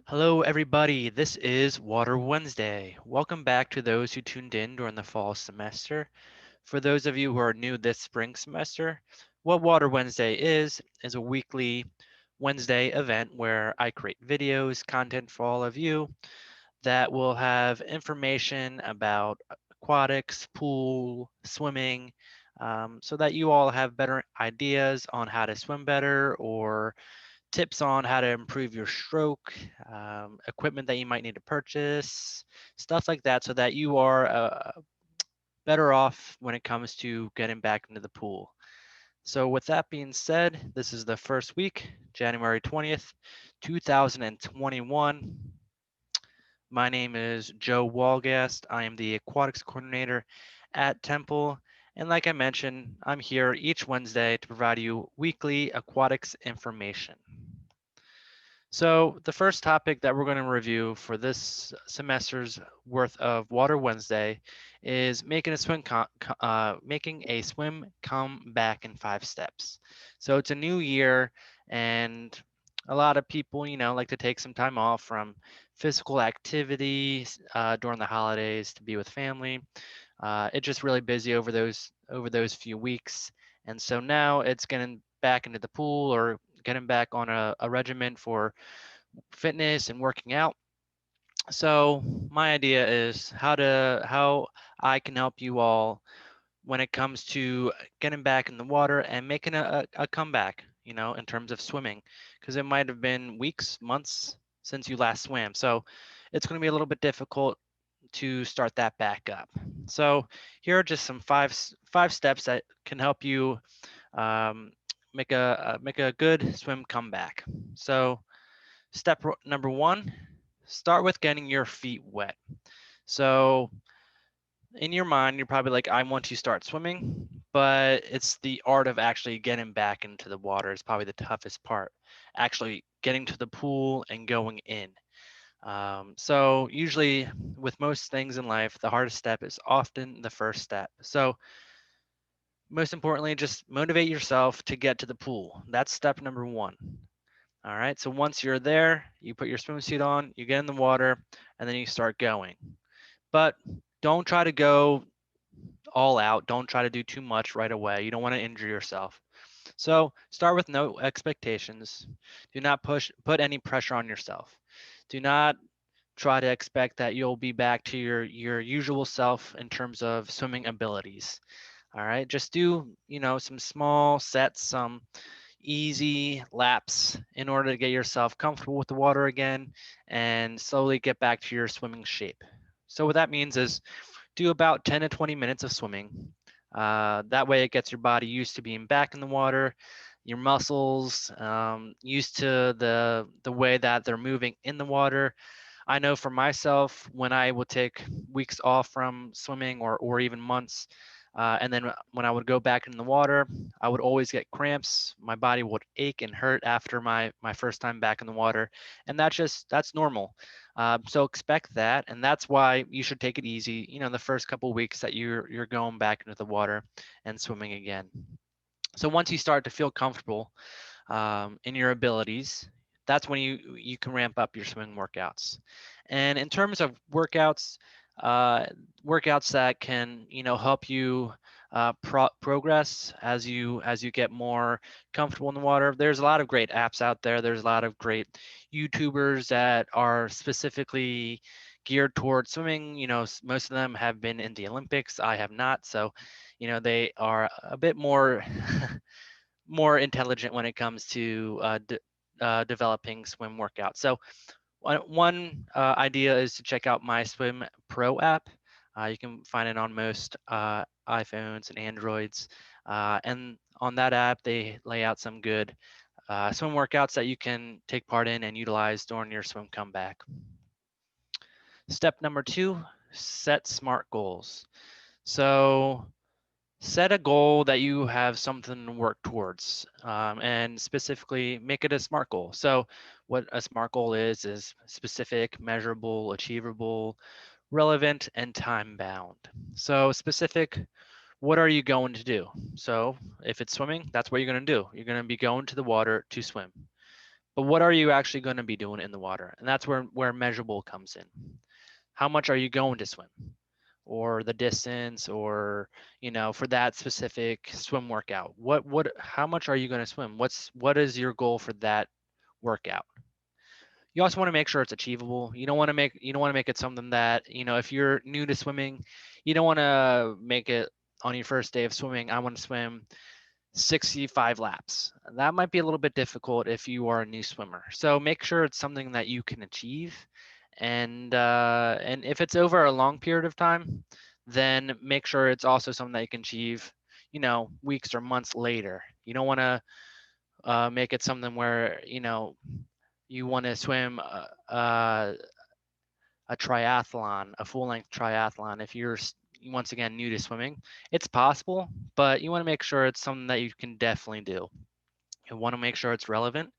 Hello, everybody. This is Water Wednesday. Welcome back to those who tuned in during the fall semester. For those of you who are new this spring semester, what Water Wednesday is a weekly Wednesday event where I create videos, content for all of you that will have information about aquatics, pool, swimming, so that you all have better ideas on how to swim better or tips on how to improve your stroke, equipment that you might need to purchase, stuff like that, so that you are better off when it comes to getting back into the pool. So, with that being said, this is the first week, January 20th, 2021. My name is Joe Walgast. I am the aquatics coordinator at Temple. And like I mentioned, I'm here each Wednesday to provide you weekly aquatics information. So the first topic that we're going to review for this semester's worth of Water Wednesday is making a swim come back in 5 steps. So it's a new year, and a lot of people, like to take some time off from physical activities during the holidays to be with family. It's just really busy over those few weeks, and so now it's getting back into the pool or getting back on a regimen for fitness and working out. So my idea is how I can help you all when it comes to getting back in the water and making a comeback, in terms of swimming, because it might have been weeks, months since you last swam. So it's going to be a little bit difficult to start that back up. So here are just some five steps that can help you um, make a good swim comeback. So number one, start with getting your feet wet. So in your mind, you're probably like, I want to start swimming, but it's the art of actually getting back into the water is probably the toughest part. Actually getting to the pool and going in. So usually with most things in life, the hardest step is often the first step. So most importantly, just motivate yourself to get to the pool. That's step number one. All right, so once you're there, you put your swimsuit on, you get in the water, and then you start going. But don't try to go all out. Don't try to do too much right away. You don't want to injure yourself. So start with no expectations. Do not put any pressure on yourself. Do not try to expect that you'll be back to your usual self in terms of swimming abilities. All right, just do, some small sets, some easy laps in order to get yourself comfortable with the water again and slowly get back to your swimming shape. So what that means is do about 10 to 20 minutes of swimming. That way it gets your body used to being back in the water, your muscles used to the way that they're moving in the water. I know for myself, when I would take weeks off from swimming or even months, and then when I would go back in the water, I would always get cramps. My body would ache and hurt after my first time back in the water, and that's normal. So expect that, and that's why you should take it easy. The first couple weeks that you're going back into the water and swimming again. So once you start to feel comfortable in your abilities, that's when you can ramp up your swim workouts. And in terms of uh, workouts that can help you progress as you get more comfortable in the water. There's a lot of great apps out there. There's a lot of great YouTubers that are specifically geared towards swimming. Most of them have been in the Olympics. I have not, so they are a bit more more intelligent when it comes to developing swim workouts. So one idea is to check out My Swim Pro app. You can find it on most iPhones and Androids. And on that app, they lay out some good swim workouts that you can take part in and utilize during your swim comeback. Step number two, set SMART goals. So set a goal that you have something to work towards, and specifically make it a SMART goal. So what a SMART goal is specific, measurable, achievable, relevant, and time bound. So specific, what are you going to do? So if it's swimming, that's what you're going to do. You're going to be going to the water to swim. But what are you actually going to be doing in the water? And that's where measurable comes in. How much are you going to swim? Or the distance, or for that specific swim workout, how much are you going to swim? What is your goal for that workout? You also want to make sure it's achievable. You don't want to make it something that, if you're new to swimming, you don't want to make it on your first day of swimming, I want to swim 65 laps. That might be a little bit difficult if you are a new swimmer. So make sure it's something that you can achieve. And if it's over a long period of time, then make sure it's also something that you can achieve, weeks or months later. You don't want to make it something where, you want to swim a triathlon, a full length triathlon. If you're once again new to swimming, it's possible, but you want to make sure it's something that you can definitely do. You want to make sure it's relevant.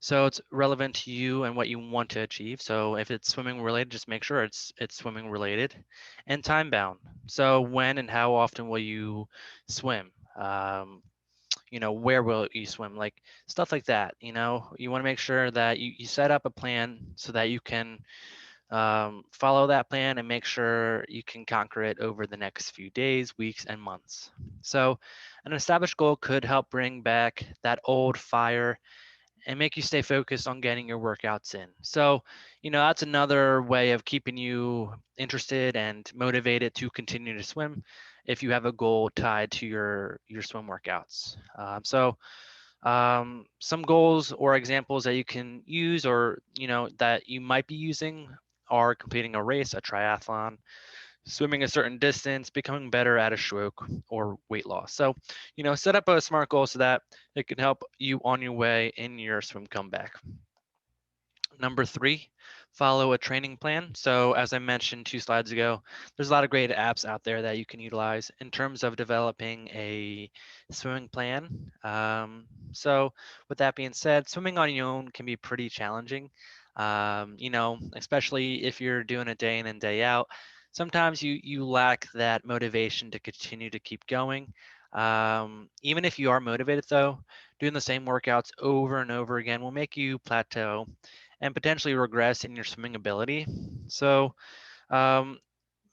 So it's relevant to you and what you want to achieve. So if it's swimming related, just make sure it's swimming related, and time bound. So when and how often will you swim? Where will you swim? Like stuff like that. You want to make sure that you set up a plan so that you can follow that plan and make sure you can conquer it over the next few days, weeks, and months. So, an established goal could help bring back that old fire and make you stay focused on getting your workouts in. So, that's another way of keeping you interested and motivated to continue to swim if you have a goal tied to your swim workouts. Some goals or examples that you can use, or that you might be using, are completing a race, a triathlon, swimming a certain distance, becoming better at a stroke, or weight loss. So, set up a smart goal so that it can help you on your way in your swim comeback. Number 3, follow a training plan. So as I mentioned 2 slides ago, there's a lot of great apps out there that you can utilize in terms of developing a swimming plan. So with that being said, swimming on your own can be pretty challenging. Especially if you're doing it day in and day out. Sometimes you lack that motivation to continue to keep going. Even if you are motivated though, doing the same workouts over and over again will make you plateau and potentially regress in your swimming ability. So um,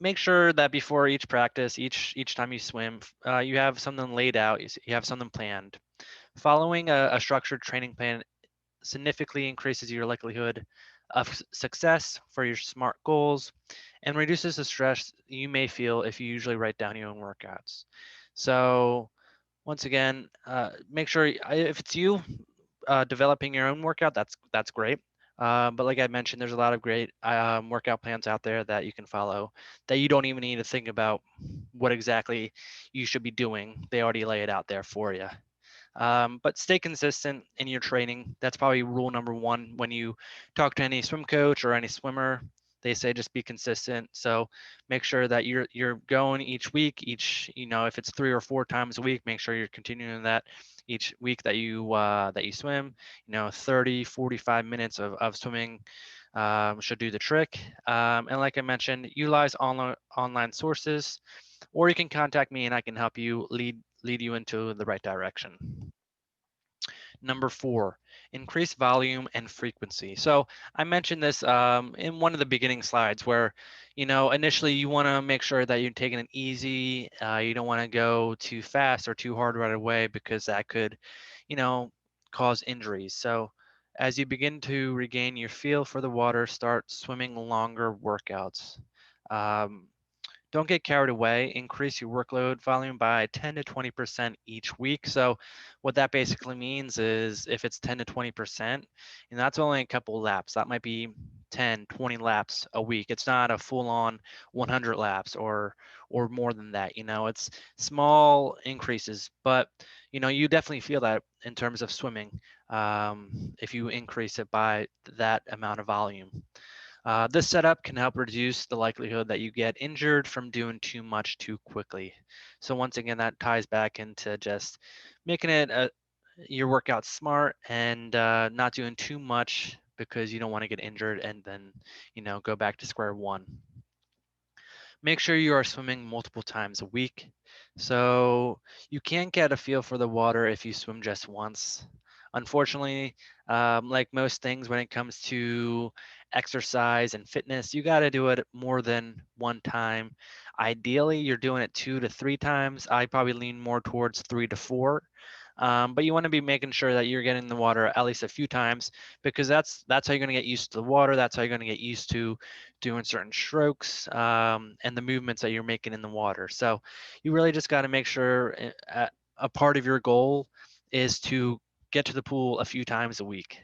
make sure that before each practice, each time you swim, you have something laid out, you have something planned. Following a structured training plan significantly increases your likelihood of success for your SMART goals and reduces the stress you may feel if you usually write down your own workouts. So once again, make sure if it's you developing your own workout, that's great. But like I mentioned, there's a lot of great workout plans out there that you can follow that you don't even need to think about what exactly you should be doing. They already lay it out there for you. But stay consistent in your training. That's probably rule number 1 when you talk to any swim coach or any swimmer. They say just be consistent. So make sure that you're going each week, if it's 3 or 4 times a week, make sure you're continuing that each week that you swim. 30, 45 minutes of swimming should do the trick. And like I mentioned, utilize online sources, or you can contact me and I can help you lead you into the right direction. Number 4, increase volume and frequency. So I mentioned this in one of the beginning slides where, initially you want to make sure that you're taking it easy. You don't want to go too fast or too hard right away because that could, you know, cause injuries. So as you begin to regain your feel for the water, start swimming longer workouts. Um, don't get carried away. Increase your workload volume by 10 to 20% each week. So what that basically means is if it's 10 to 20%, and that's only a couple laps, that might be 10, 20 laps a week. It's not a full on 100 laps or more than that. It's small increases, but you definitely feel that in terms of swimming if you increase it by that amount of volume. This setup can help reduce the likelihood that you get injured from doing too much too quickly. So once again, that ties back into just making it your workout smart and not doing too much because you don't want to get injured and then, go back to square one. Make sure you are swimming multiple times a week. So you can't get a feel for the water if you swim just once. Unfortunately, like most things when it comes to exercise and fitness, you got to do it more than one time. Ideally, you're doing it 2 to 3 times. I probably lean more towards 3 to 4. But you want to be making sure that you're getting in the water at least a few times, because that's how you're going to get used to the water. That's how you're going to get used to doing certain strokes, and the movements that you're making in the water. So you really just got to make sure a part of your goal is to get to the pool a few times a week.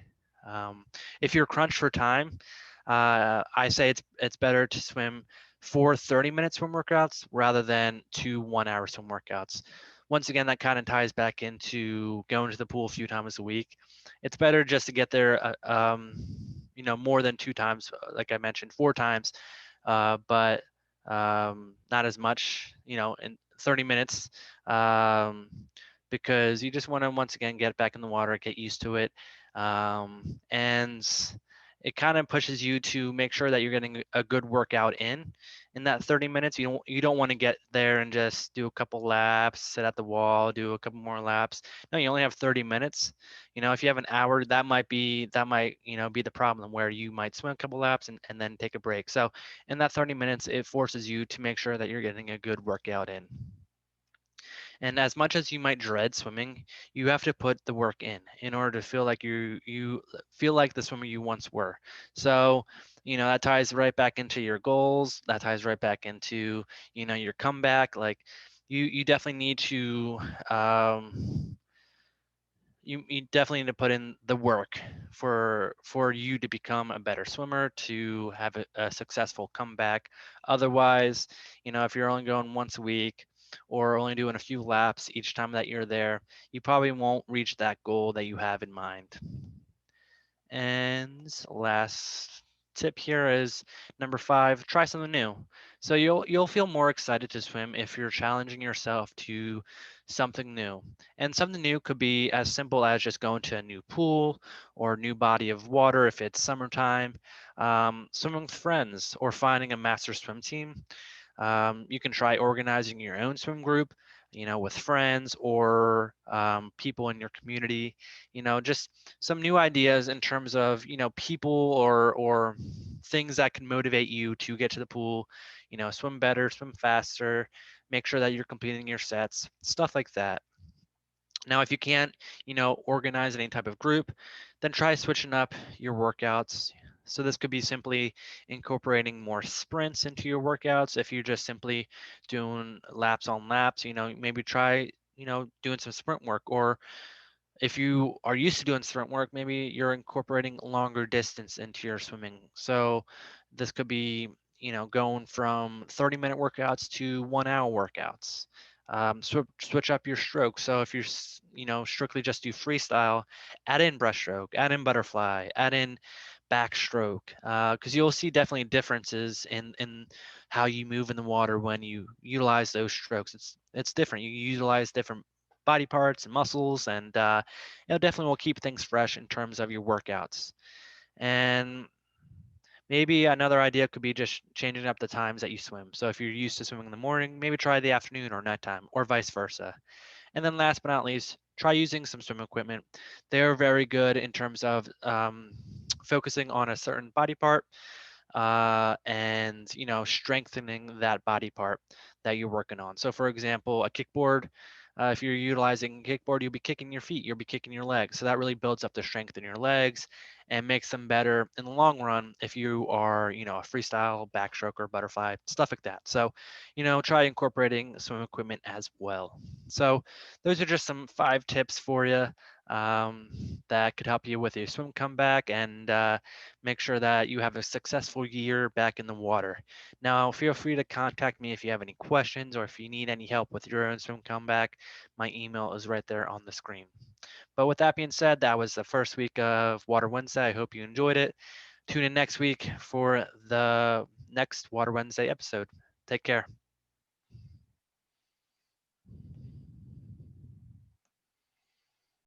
If you're crunched for time, I say it's better to swim 4 30-minute swim workouts rather than 2 1-hour swim workouts. Once again, that kind of ties back into going to the pool a few times a week. It's better just to get there, more than 2 times, like I mentioned, 4 times, but not as much, in 30 minutes, um, because you just want to once again get back in the water, get used to it, and it kind of pushes you to make sure that you're getting a good workout in that 30 minutes. You don't want to get there and just do a couple laps, sit at the wall, do a couple more laps. No, you only have 30 minutes. If you have an hour, that might be the problem, where you might swim a couple laps and then take a break. So in that 30 minutes, it forces you to make sure that you're getting a good workout in. And as much as you might dread swimming, you have to put the work in order to feel like you feel like the swimmer you once were. So, that ties right back into your goals. That ties right back into, your comeback. Like you definitely need to you definitely need to put in the work for you to become a better swimmer, to have a successful comeback. Otherwise, if you're only going once a week or only doing a few laps each time that you're there, you probably won't reach that goal that you have in mind. And last tip here is number 5, try something new. So you'll feel more excited to swim if you're challenging yourself to something new. And something new could be as simple as just going to a new pool or new body of water if it's summertime, swimming with friends, or finding a master swim team. You can try organizing your own swim group, with friends or people in your community. Just some new ideas in terms of, people or things that can motivate you to get to the pool, swim better, swim faster, make sure that you're completing your sets, stuff like that. Now, if you can't, organize any type of group, then try switching up your workouts. So this could be simply incorporating more sprints into your workouts. If you're just simply doing laps on laps, maybe try, doing some sprint work. Or if you are used to doing sprint work, maybe you're incorporating longer distance into your swimming. So this could be, going from 30-minute workouts to 1 hour workouts. Switch up your stroke. So if you're, strictly just do freestyle, add in breaststroke, add in butterfly, add in backstroke, because you'll see definitely differences in how you move in the water when you utilize those strokes. It's different. You utilize different body parts and muscles, and definitely will keep things fresh in terms of your workouts. And maybe another idea could be just changing up the times that you swim. So if you're used to swimming in the morning, maybe try the afternoon or nighttime, or vice versa. And then last but not least, try using some swim equipment. They're very good in terms of focusing on a certain body part, and strengthening that body part that you're working on. So for example, a kickboard, if you're utilizing kickboard, you'll be kicking your feet, you'll be kicking your legs. So that really builds up the strength in your legs and makes them better in the long run if you are, a freestyle, backstroker, butterfly, stuff like that. So, try incorporating swim equipment as well. So those are just some 5 tips for you, that could help you with your swim comeback and make sure that you have a successful year back in the water. Now, feel free to contact me if you have any questions or if you need any help with your own swim comeback. My email is right there on the screen. But with that being said, that was the first week of Water Wednesday. I hope you enjoyed it. Tune in next week for the next Water Wednesday episode. Take care.